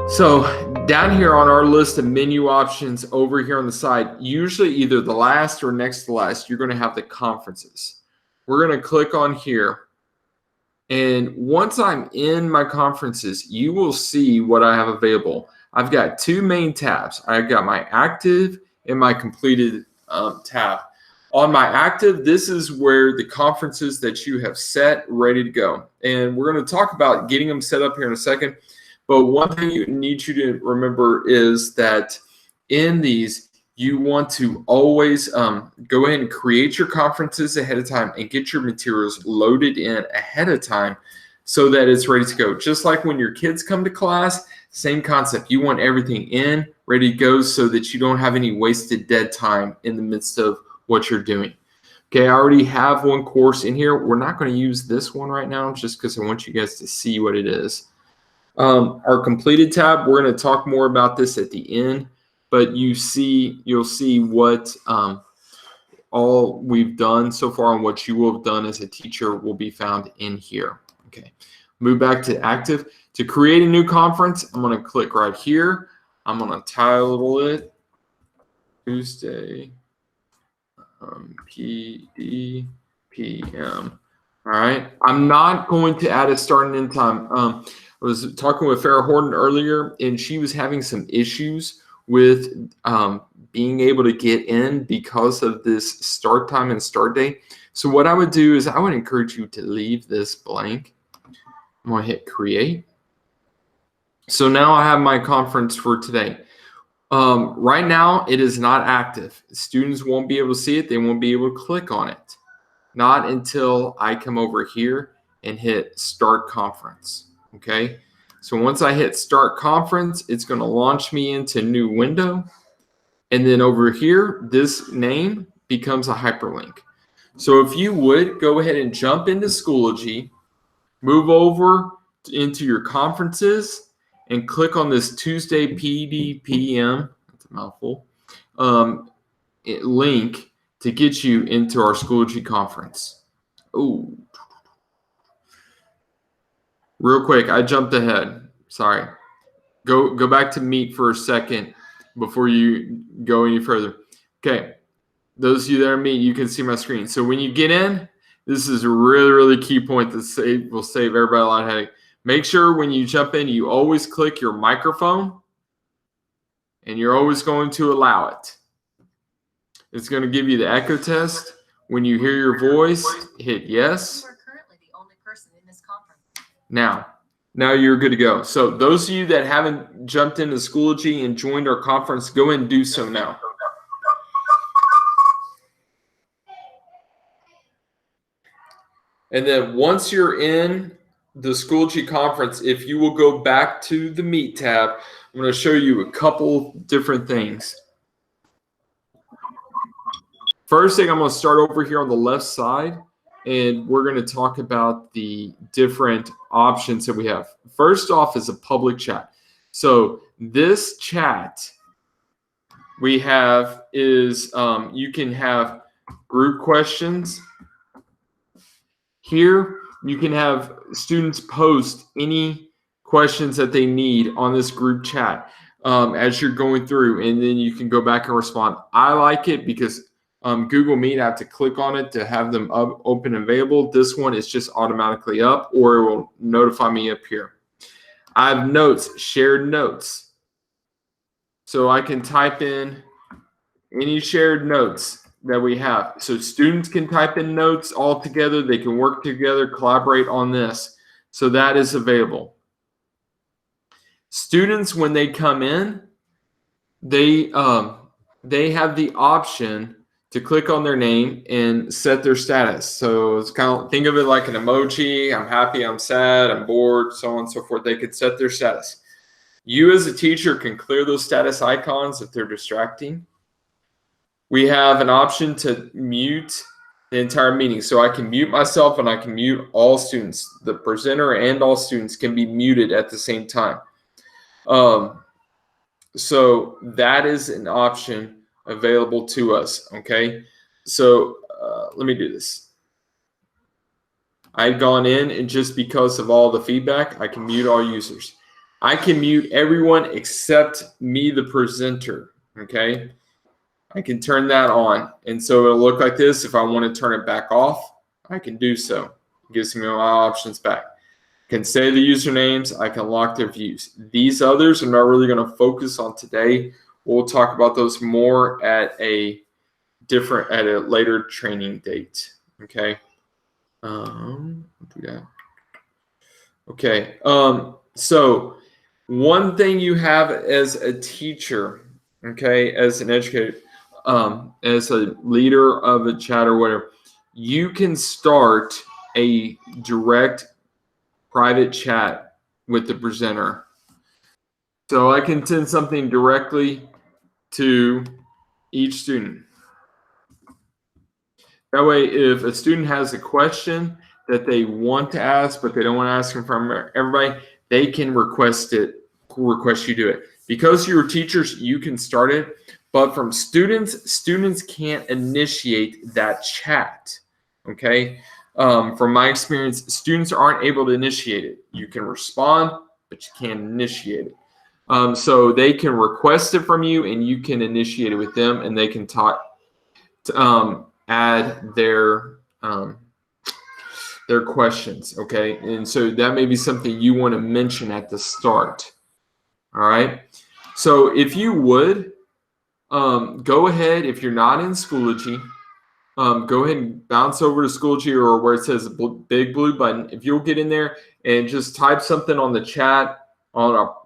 So down here on our list of menu options over here on the side, usually either the last or next to last, you're going to have the conferences. We're going to click on here. And once I'm in my conferences, you will see what I have available. I've got two main tabs. I've got my active and my completed tab. On my active, this is where the conferences that you have set ready to go. And we're going to talk about getting them set up here in a second. But one thing you need you to remember is that in these, you want to always go ahead and create your conferences ahead of time and get your materials loaded in ahead of time so that it's ready to go. Just like when your kids come to class, same concept. You want everything in, ready to go so that you don't have any wasted dead time in the midst of what you're doing. Okay, I already have one course in here. We're not going to use this one right now just because I want you guys to see what it is. Our completed tab, we're going to talk more about this at the end, but you'll see what all we've done so far and what you will have done as a teacher will be found in here. Okay, move back to active. To create a new conference, I'm going to click right here. I'm going to title it Tuesday PD PM. All right, I'm not going to add a start and end time. I was talking with Farrah Horton earlier, and she was having some issues with being able to get in because of this start time and start date. So what I would do is I would encourage you to leave this blank. I'm going to hit create. So now I have my conference for today. Right now, it is not active. Students won't be able to see it. They won't be able to click on it. Not until I come over here and hit start conference. Okay, so once I hit start conference, it's going to launch me into a new window. And then over here, this name becomes a hyperlink. So if you would go ahead and jump into Schoology, move over into your conferences and click on this Tuesday PDPM, that's a mouthful, link to get you into our Schoology conference. Oh. Real quick, I jumped ahead. Sorry. Go back to Meet for a second before you go any further. Okay. Those of you that are Meet, you can see my screen. So when you get in, this is a really, really key point that will save everybody a lot of headache. Make sure when you jump in, you always click your microphone, and you're always going to allow it. It's going to give you the echo test. When you hear your voice, hit yes. You are currently the only person in this conference. Now you're good to go. So those of you that haven't jumped into Schoology and joined our conference, go ahead and do so now. And then once you're in the Schoology conference, if you will go back to the Meet tab, I'm going to show you a couple different things. First thing, I'm going to start over here on the left side, and we're going to talk about the different options that we have. First off is a public chat. So this chat we have is you can have group questions. Here, you can have students post any questions that they need on this group chat as you're going through, and then you can go back and respond. I like it because Google Meet, I have to click on it to have them up, open and available. This one is just automatically up, or it will notify me up here. I have notes, shared notes. So I can type in any shared notes that we have. So students can type in notes all together. They can work together, collaborate on this. So that is available. Students, when they come in, they have the option to click on their name and set their status. So it's kind of, think of it like an emoji. I'm happy, I'm sad, I'm bored, so on and so forth. They could set their status. You as a teacher can clear those status icons if they're distracting. We have an option to mute the entire meeting. So I can mute myself and I can mute all students. The presenter and all students can be muted at the same time. So that is an option available to us, okay? So let me do this. I've gone in, and just because of all the feedback, I can mute all users. I can mute everyone except me, the presenter, okay? I can turn that on, and so it'll look like this. If I want to turn it back off, I can do so. It gives me my options back. I can say the usernames. I can lock their views. These others I'm not really going to focus on today. We'll talk about those more at a later training date. Okay. Do that. Okay. So one thing you have as a teacher, okay, as an educator, as a leader of a chat or whatever, you can start a direct private chat with the presenter. So I can send something directly to each student. That way, if a student has a question that they want to ask, but they don't want to ask them from everybody, they can request you do it. Because you're teachers, you can start it. But from students can't initiate that chat. Okay. From my experience, students aren't able to initiate it. You can respond, but you can't initiate it. So they can request it from you, and you can initiate it with them, and they can talk. Add their questions, okay? And so that may be something you want to mention at the start. All right. So if you would go ahead, if you're not in Schoology, go ahead and bounce over to Schoology or where it says big blue button. If you'll get in there and just type something on the chat,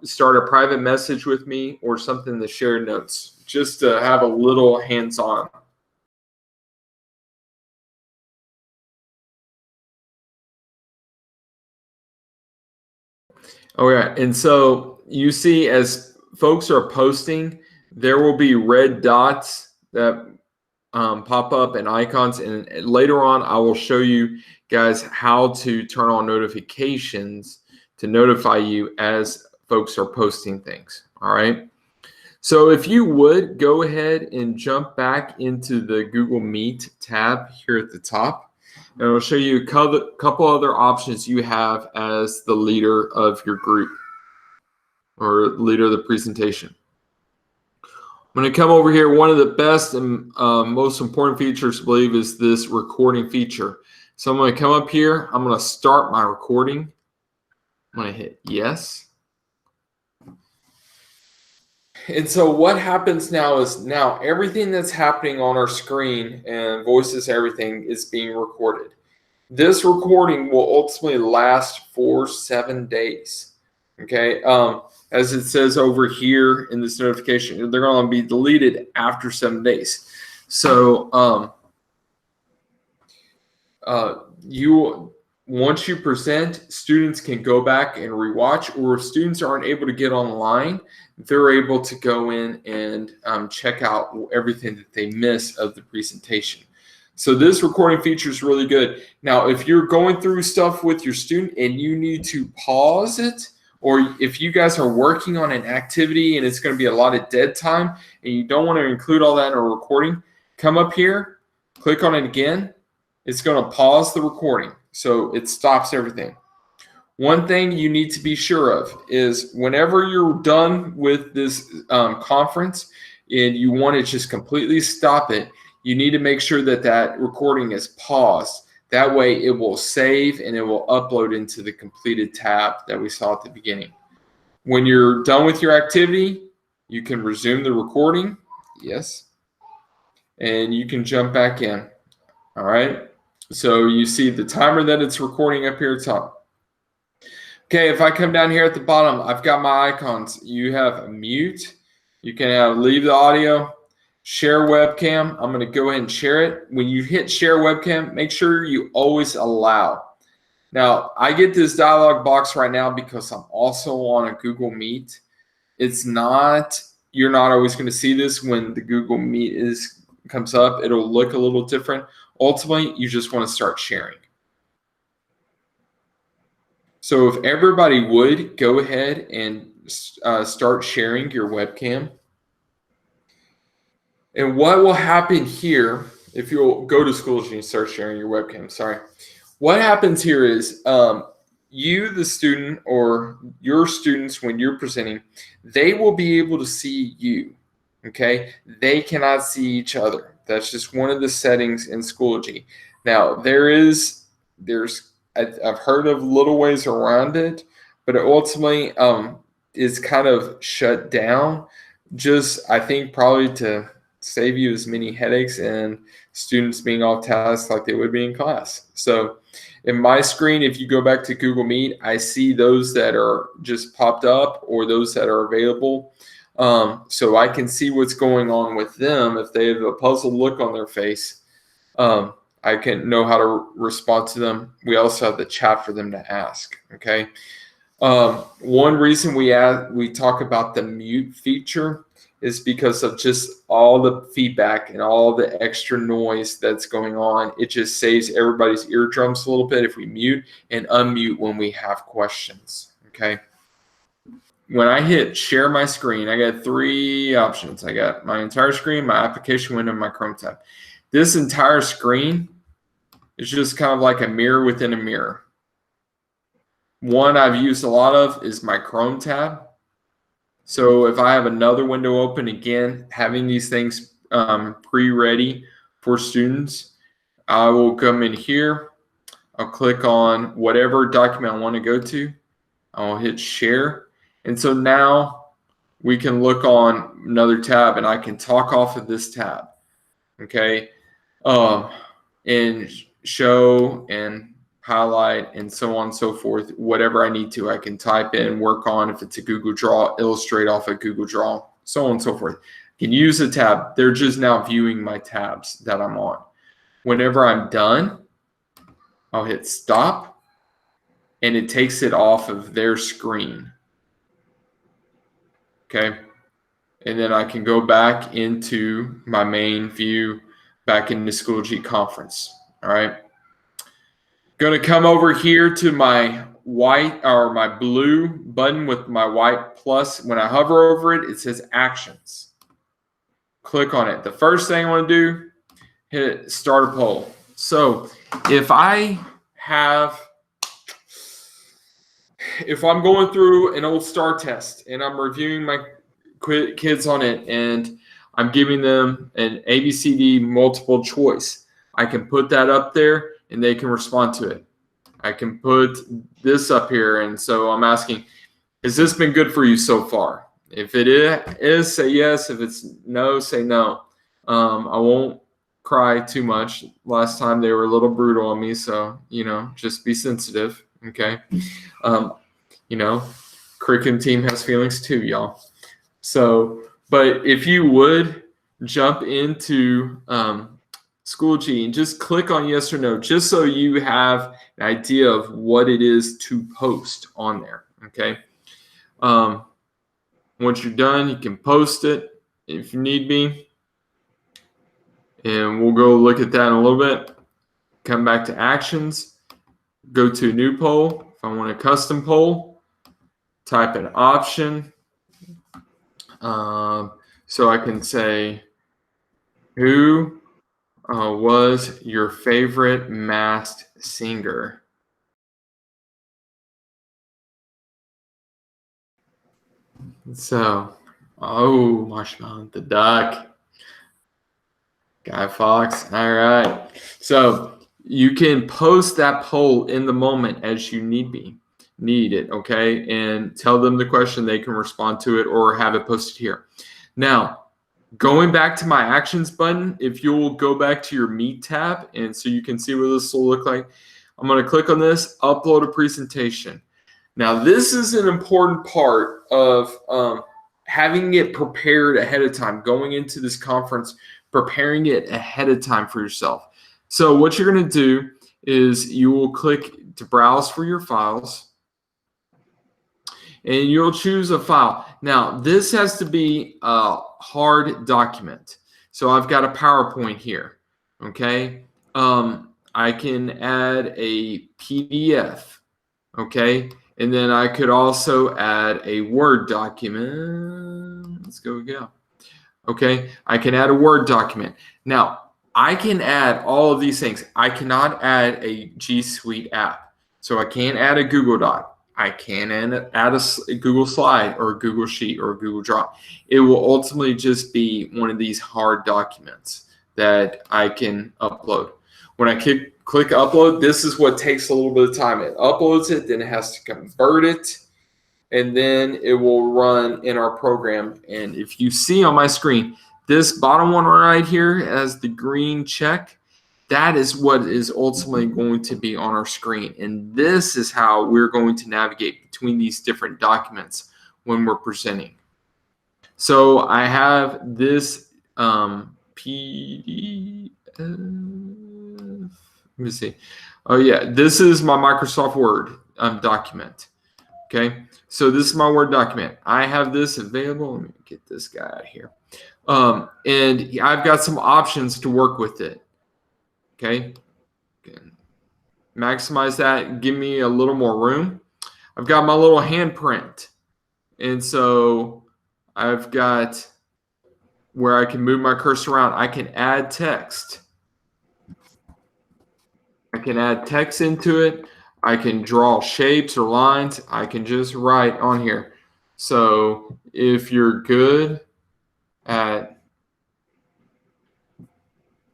start a private message with me or something to share notes, just to have a little hands-on. Oh yeah, and so you see as folks are posting, there will be red dots that pop up and icons, and later on I will show you guys how to turn on notifications to notify you as folks are posting things. All right. So if you would go ahead and jump back into the Google Meet tab here at the top. And I'll show you a couple other options you have as the leader of your group or leader of the presentation. I'm going to come over here. One of the best and most important features, I believe, is this recording feature. So I'm going to come up here. I'm going to start my recording. I'm going to hit yes. And so what happens now is everything that's happening on our screen and voices, everything is being recorded. This recording will ultimately last for 7 days. Okay. As it says over here in this notification, they're going to be deleted after 7 days. So once you present, students can go back and rewatch, or if students aren't able to get online, they're able to go in and check out everything that they miss of the presentation. So this recording feature is really good. Now, if you're going through stuff with your student and you need to pause it, or if you guys are working on an activity and it's going to be a lot of dead time and you don't want to include all that in a recording, come up here, click on it again. It's going to pause the recording, so it stops everything. One thing you need to be sure of is whenever you're done with this conference and you want to just completely stop it, you need to make sure that that recording is paused. That way it will save and it will upload into the completed tab that we saw at the beginning. When you're done with your activity, you can resume the recording. Yes. And you can jump back in. All right. So you see the timer that it's recording up here at the top. Okay, if I come down here at the bottom, I've got my icons. You have mute. You can leave the audio. Share webcam. I'm going to go ahead and share it. When you hit share webcam, make sure you always allow. Now, I get this dialog box right now because I'm also on a Google Meet. You're not always going to see this when the Google Meet comes up. It'll look a little different. Ultimately, you just want to start sharing. So if everybody would go ahead and start sharing your webcam. And what will happen here, if you'll go to Schoology and start sharing your webcam, sorry. What happens here is you, the student, or your students, when you're presenting, they will be able to see you. Okay, they cannot see each other. That's just one of the settings in Schoology. Now I've heard of little ways around it, but it ultimately is kind of shut down. Just I think probably to save you as many headaches and students being off task like they would be in class. So in my screen, if you go back to Google Meet, I see those that are just popped up or those that are available. So I can see what's going on with them. If they have a puzzled look on their face, I can know how to respond to them. We also have the chat for them to ask. Okay. One reason we talk about the mute feature is because of just all the feedback and all the extra noise that's going on. It just saves everybody's eardrums a little bit if we mute and unmute when we have questions. Okay. When I hit share my screen, I got three options. I got my entire screen, my application window, and my Chrome tab. This entire screen is just kind of like a mirror within a mirror. One I've used a lot of is my Chrome tab. So if I have another window open, again, having these things pre-ready for students, I will come in here. I'll click on whatever document I want to go to. I'll hit share. And so now we can look on another tab and I can talk off of this tab. Okay. And show and highlight and so on and so forth. Whatever I need to, I can type in, work on. If it's a Google Draw, illustrate off of Google Draw, so on and so forth. I can use a tab. They're just now viewing my tabs that I'm on. Whenever I'm done, I'll hit stop and it takes it off of their screen. Okay. And then I can go back into my main view, back into Schoology conference. All right. Going to come over here to my white or my blue button with my white plus. When I hover over it, it says actions. Click on it. The first thing I want to do, hit start a poll. So if I'm going through an old STAR test and I'm reviewing my kids on it and I'm giving them an ABCD multiple choice, I can put that up there and they can respond to it. I can put this up here. And so I'm asking, has this been good for you so far? If it is, say yes. If it's no, say no. I won't cry too much. Last time they were a little brutal on me. So, just be sensitive. Okay. Curriculum team has feelings too, y'all. So, but if you would jump into Schoology and just click on yes or no, just so you have an idea of what it is to post on there. Okay. Once you're done, you can post it if you need be. And we'll go look at that in a little bit. Come back to actions, go to a new poll. If I want a custom poll, type an option. So I can say, who was your favorite masked singer? So, Marshmallow the Duck. Guy Fawkes. All right. So you can post that poll in the moment as you need it, okay? And tell them the question, they can respond to it or have it posted here. Now, going back to my actions button, if you'll go back to your Meet tab, and so you can see what this will look like, I'm going to click on this, upload a presentation. Now, this is an important part of having it prepared ahead of time, going into this conference, preparing it ahead of time for yourself. So what you're going to do is you will click to browse for your files, and you'll choose a file. Now, this has to be a hard document. So I've got a PowerPoint here, okay? I can add a PDF, okay? And then I could also add a Word document. Let's go. Okay, I can add a Word document. Now, I can add all of these things. I cannot add a G Suite app. So I can't add a Google Doc. I can add a Google Slide or a Google Sheet or a Google Drive. It will ultimately just be one of these hard documents that I can upload. When I click upload, this is what takes a little bit of time. It uploads it, then it has to convert it, and then it will run in our program. And if you see on my screen, this bottom one right here has the green check. That is what is ultimately going to be on our screen. And this is how we're going to navigate between these different documents when we're presenting. So I have this PDF. Let me see. Oh, yeah. This is my Microsoft Word document. Okay. So this is my Word document. I have this available. Let me get this guy out of here. And I've got some options to work with it. Okay. Maximize that. Give me a little more room. I've got my little handprint. And so I've got where I can move my cursor around. I can add text. I can add text into it. I can draw shapes or lines. I can just write on here. So if you're good at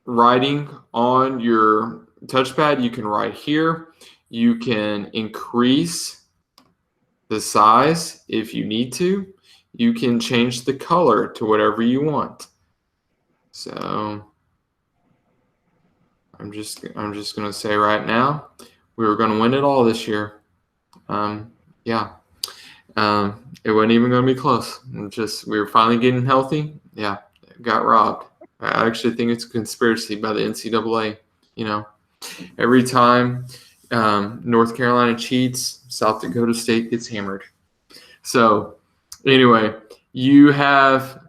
writing on your touchpad, you can write here. You can increase the size if you need to. You can change the color to whatever you want. So I'm just going to say right now, we were going to win it all this year. Yeah. It wasn't even going to be close. We were finally getting healthy. Yeah, got robbed. I actually think it's a conspiracy by the NCAA. You know, every time North Carolina cheats, South Dakota State gets hammered. So anyway, you have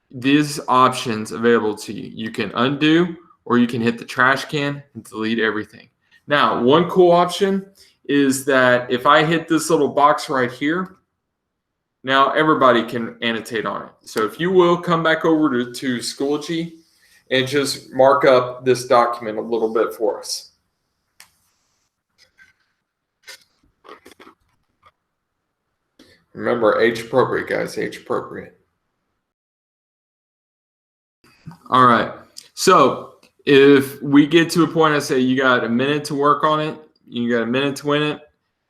these options available to you. You can undo, or you can hit the trash can and delete everything. Now, one cool option is that if I hit this little box right here, now everybody can annotate on it. So if you will, come back over to Schoology and just mark up this document a little bit for us. Remember, age appropriate, guys, age appropriate. All right. So if we get to a point, I say you got a minute to work on it, you got a minute to win it,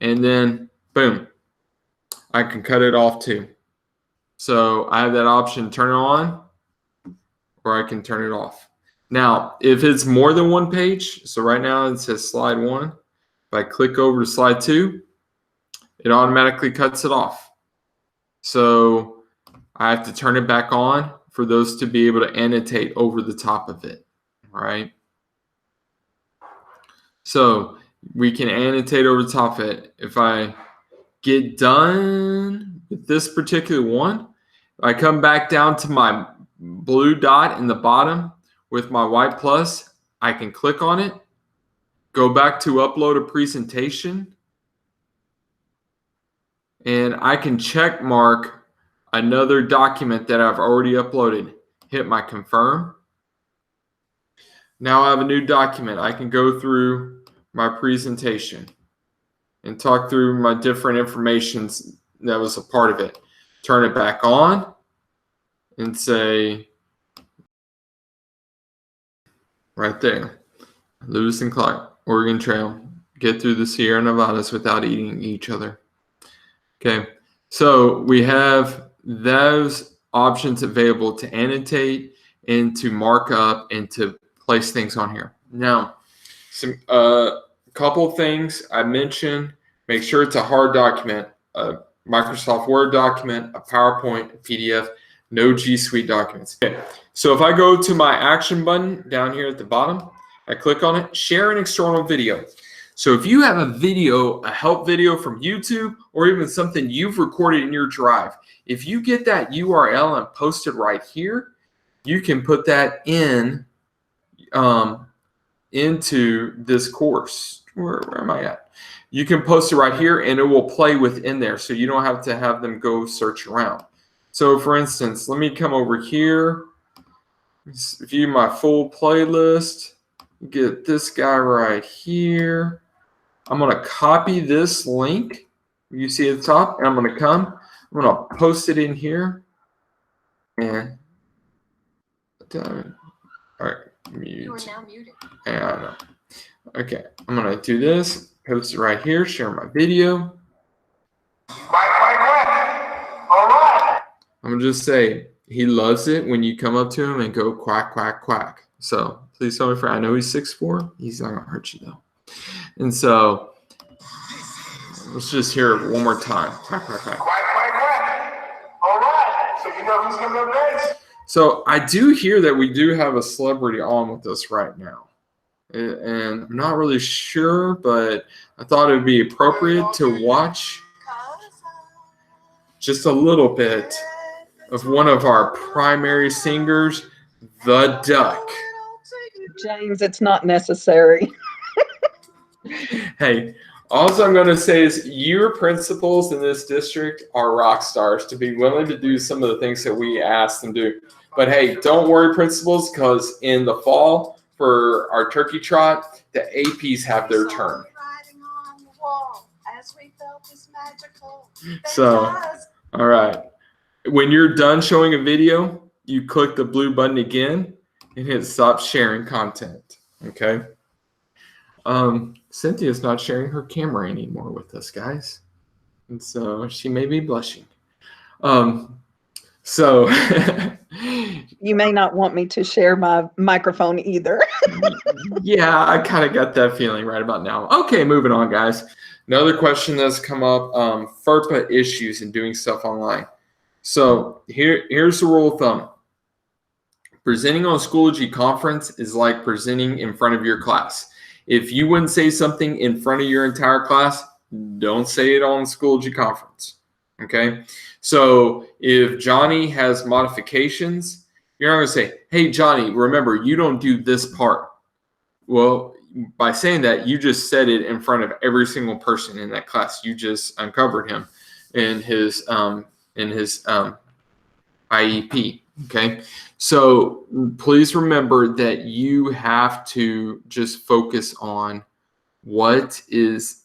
and then boom, I can cut it off too. So I have that option, turn it on, or I can turn it off. Now, if it's more than one page, so right now it says slide 1. If I click over to slide 2, it automatically cuts it off. So I have to turn it back on for those to be able to annotate over the top of it. All right. So we can annotate over the top of it. If I get done with this particular one, I come back down to my blue dot in the bottom with my white plus. I can click on it, go back to upload a presentation, and I can check mark another document that I've already uploaded. Hit my confirm. Now I have a new document. I can go through my presentation and talk through my different informations that was a part of it. Turn it back on and say, right there, Lewis and Clark, Oregon Trail, get through the Sierra Nevadas without eating each other. Okay, so we have those options available to annotate and to mark up and to place things on here. Now, some couple things I mentioned. Make sure it's a hard document, a Microsoft Word document, a PowerPoint, a PDF, no G Suite documents. Okay. So if I go to my action button down here at the bottom, I click on it, share an external video. So if you have a video, a help video from YouTube, or even something you've recorded in your drive, if you get that URL and post it right here, you can put that in into this course. Where am I at? You can post it right here and it will play within there, so you don't have to have them go search around. So for instance, let me come over here, view my full playlist, get this guy right here. I'm going to copy this link you see at the top, and I'm going to post it in here. And all right, mute. You are now muted. Yeah, I know. Okay, I'm going to do this, post it right here, share my video. Quack, quack, quack. All right. I'm going to just say he loves it when you come up to him and go quack, quack, quack. So please tell me, I know he's 6'4". He's not going to hurt you, though. And so let's just hear it one more time. Quack, quack, quack. Quack, quack, quack. All right. So you know who's coming up next? So I do hear that we do have a celebrity on with us right now. And I'm not really sure, but I thought it would be appropriate to watch just a little bit of one of our primary singers, the Duck. James, it's not necessary. Hey, all I'm going to say is your principals in this district are rock stars to be willing to do some of the things that we ask them to do. But hey, don't worry, principals, because in the fall for our turkey trot, the APs have their turn. So, all right. When you're done showing a video, you click the blue button again and hit stop sharing content. Okay. Cynthia's not sharing her camera anymore with us, guys. And so she may be blushing. So you may not want me to share my microphone either. Yeah, I kind of got that feeling right about now. Okay, moving on, guys. Another question that's come up, FERPA issues and doing stuff online. So here's the rule of thumb. Presenting on a Schoology conference is like presenting in front of your class. If you wouldn't say something in front of your entire class, don't say it on the Schoology conference. Okay? So if Johnny has modifications, you're not going to say, hey, Johnny, remember, you don't do this part. Well, by saying that, you just said it in front of every single person in that class. You just uncovered him in his IEP. Okay, so please remember that you have to just focus on what is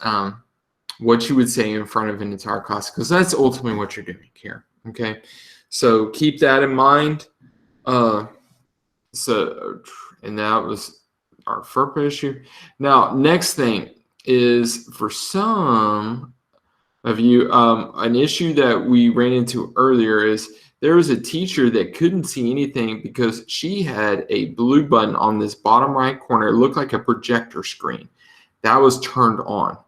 what you would say in front of an entire class, because that's ultimately what you're doing here. Okay, so keep that in mind. And that was our FERPA issue. Now, next thing is, for some of you, an issue that we ran into earlier is there was a teacher that couldn't see anything because she had a blue button on this bottom right corner. It looked like a projector screen that was turned on.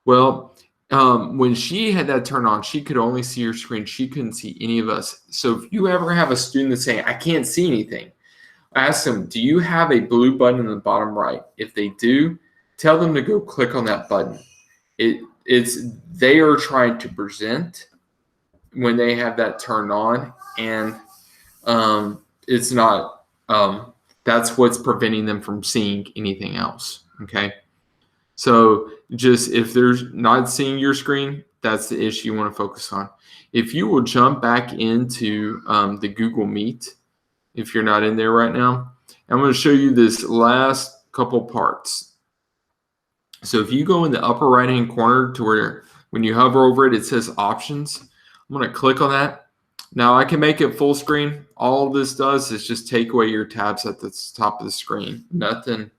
Well, when she had that turned on, she could only see her screen. She couldn't see any of us. So if you ever have a student that's saying, I can't see anything, ask them, do you have a blue button in the bottom right? If they do, tell them to go click on that button. They are trying to present when they have that turned on, and it's not, that's what's preventing them from seeing anything else. Okay. So just, if they're not seeing your screen, that's the issue you want to focus on. If you will jump back into the Google Meet, if you're not in there right now, I'm going to show you this last couple parts. So if you go in the upper right hand corner to where, when you hover over it, it says options. I'm going to click on that. Now I can make it full screen. All this does is just take away your tabs at the top of the screen. Nothing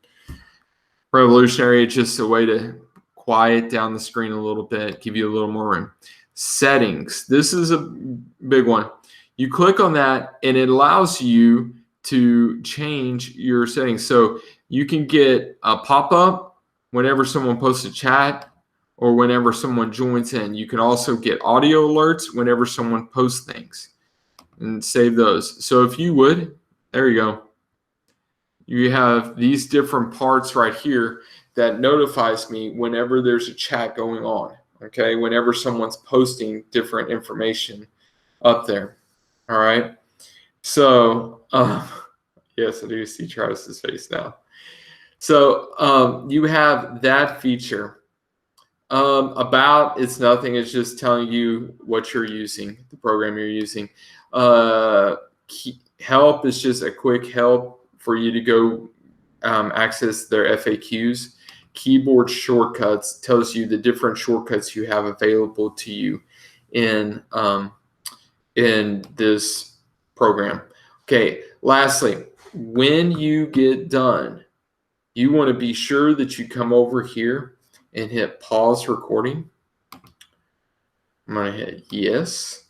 revolutionary. It's just a way to quiet down the screen a little bit, give you a little more room. Settings. This is a big one. You click on that and it allows you to change your settings. So you can get a pop-up whenever someone posts a chat or whenever someone joins in. You can also get audio alerts whenever someone posts things, and save those. So if you would, there you go. You have these different parts right here that notifies me whenever there's a chat going on. Okay, whenever someone's posting different information up there. All right. So yes, I do see Travis's face now. So you have that feature. About, it's nothing. It's just telling you what you're using, the program you're using. Help is just a quick help for you to go access their FAQs. keyboard shortcuts tells you the different shortcuts you have available to you in this program. Okay, lastly, when you get done, you want to be sure that you come over here and hit pause recording. I'm going to hit yes.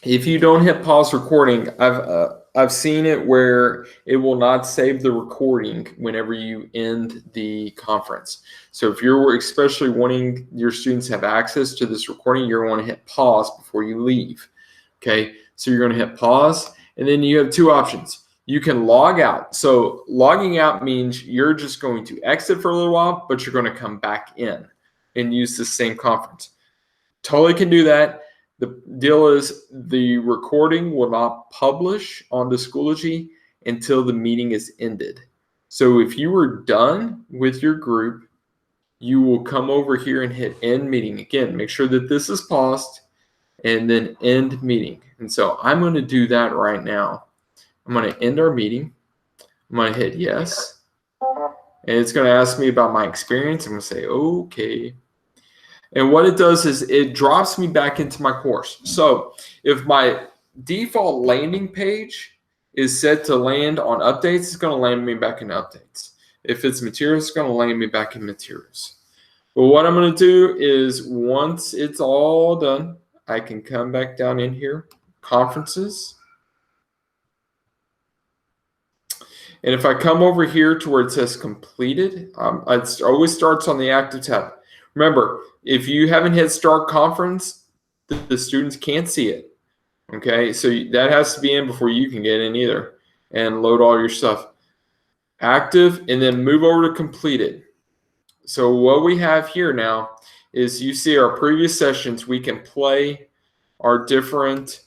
If you don't hit pause recording, I've seen it where it will not save the recording whenever you end the conference. So if you're especially wanting your students to have access to this recording, you're going to want to hit pause before you leave. Okay, so you're going to hit pause, and then you have two options. You can log out. So logging out means you're just going to exit for a little while, but you're going to come back in and use the same conference. Totally can do that. The deal is the recording will not publish onto Schoology until the meeting is ended. So if you were done with your group, you will come over here and hit end meeting. Again, make sure that this is paused and then end meeting. And so I'm going to do that right now. I'm going to end our meeting. I'm going to hit yes. And it's going to ask me about my experience. I'm going to say, okay. And what it does is it drops me back into my course. So if my default landing page is set to land on updates, it's going to land me back in updates. If it's materials, it's going to land me back in materials. But what I'm going to do is once it's all done, I can come back down in here, conferences. And if I come over here to where it says completed, it always starts on the active tab. Remember, if you haven't hit start conference, the students can't see it. Okay, so that has to be in before you can get in either and load all your stuff. Active, and then move over to completed. So what we have here now is you see our previous sessions. We can play our different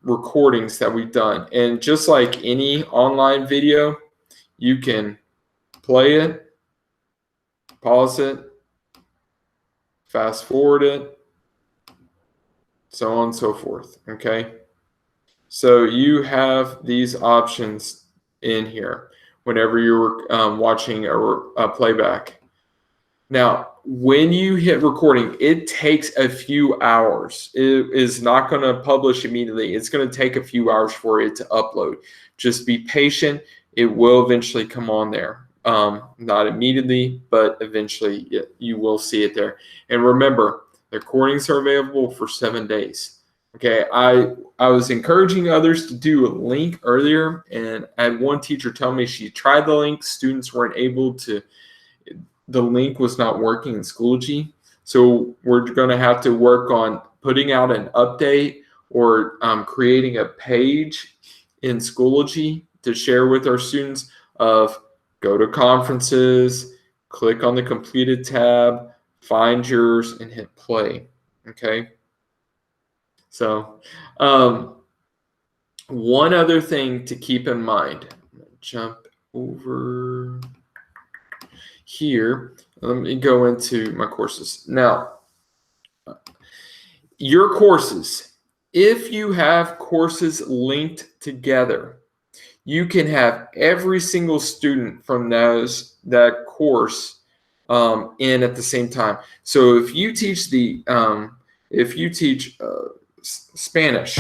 recordings that we've done. And just like any online video, you can play it, pause it, fast forward it, so on and so forth. Okay, so you these options in here whenever you're watching a playback. Now, when you hit recording, it takes a few hours. It is not going to publish immediately. It's going to take a few hours for it to upload. Just be patient. It will eventually come on there. Not immediately, but eventually you will see it there. And remember, the recordings are available for 7 days. Okay, I was encouraging others to do a link earlier, and I had one teacher tell me she tried the link. Students weren't able to. The link was not working in Schoology. So we're going to have to work on putting out an update or creating a page in Schoology to share with our students of go to conferences, click on the completed tab, find yours, and hit play. Okay. So one other thing to keep in mind, I'm going to jump over here. Let me go into my courses. Now, your courses, if you have courses linked together, you can have every single student from that course in at the same time. So if you teach Spanish,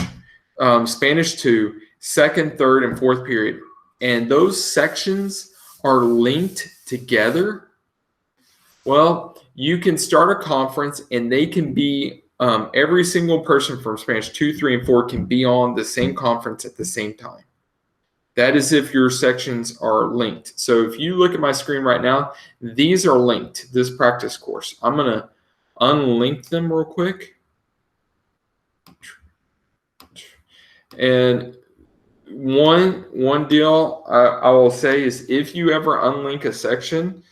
Spanish 2, second, third, and fourth period, and those sections are linked together, well, you can start a conference and they can be, every single person from Spanish 2, 3, and 4 can be on the same conference at the same time. That is if your sections are linked. So if you look at my screen right now, these are linked, this practice course. I'm going to unlink them real quick. And one deal I will say is if you ever unlink a section,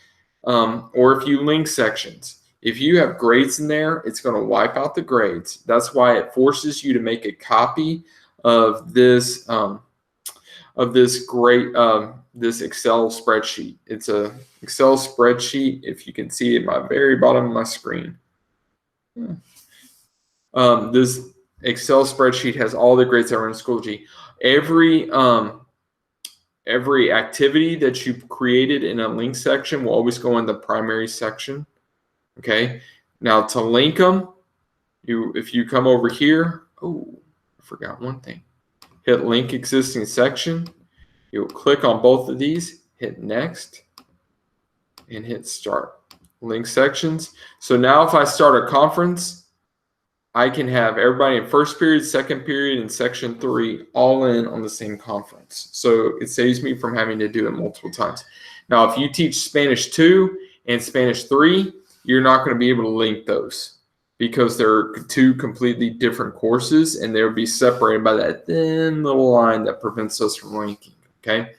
or if you link sections, if you have grades in there, it's going to wipe out the grades. That's why it forces you to make a copy of this this Excel spreadsheet. It's a Excel spreadsheet. If you can see it at my very bottom of my screen, this Excel spreadsheet has all the grades that are in Schoology. every activity that you've created in a link section will always go in the primary section. Okay. Now to link them, if you come over here, oh, I forgot one thing. Hit link existing section. You'll click on both of these, hit next, and hit start. Link sections. So now if I start a conference, I can have everybody in first period, second period, and section 3 all in on the same conference. So it saves me from having to do it multiple times. Now, if you teach Spanish 2 and Spanish 3, you're not going to be able to link those because they're 2 completely different courses, and they'll be separated by that thin little line that prevents us from linking, okay?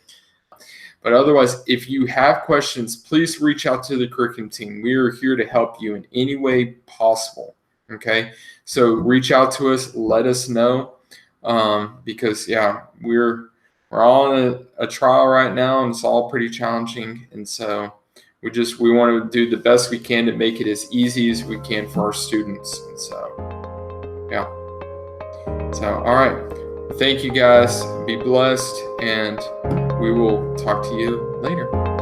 But otherwise, if you have questions, please reach out to the curriculum team. We are here to help you in any way possible. Okay, so reach out to us, let us know, because yeah, we're all in a trial right now, and it's all pretty challenging, and so we want to do the best we can to make it as easy as we can for our students. And so yeah, so all right, thank you guys, be blessed, and we will talk to you later.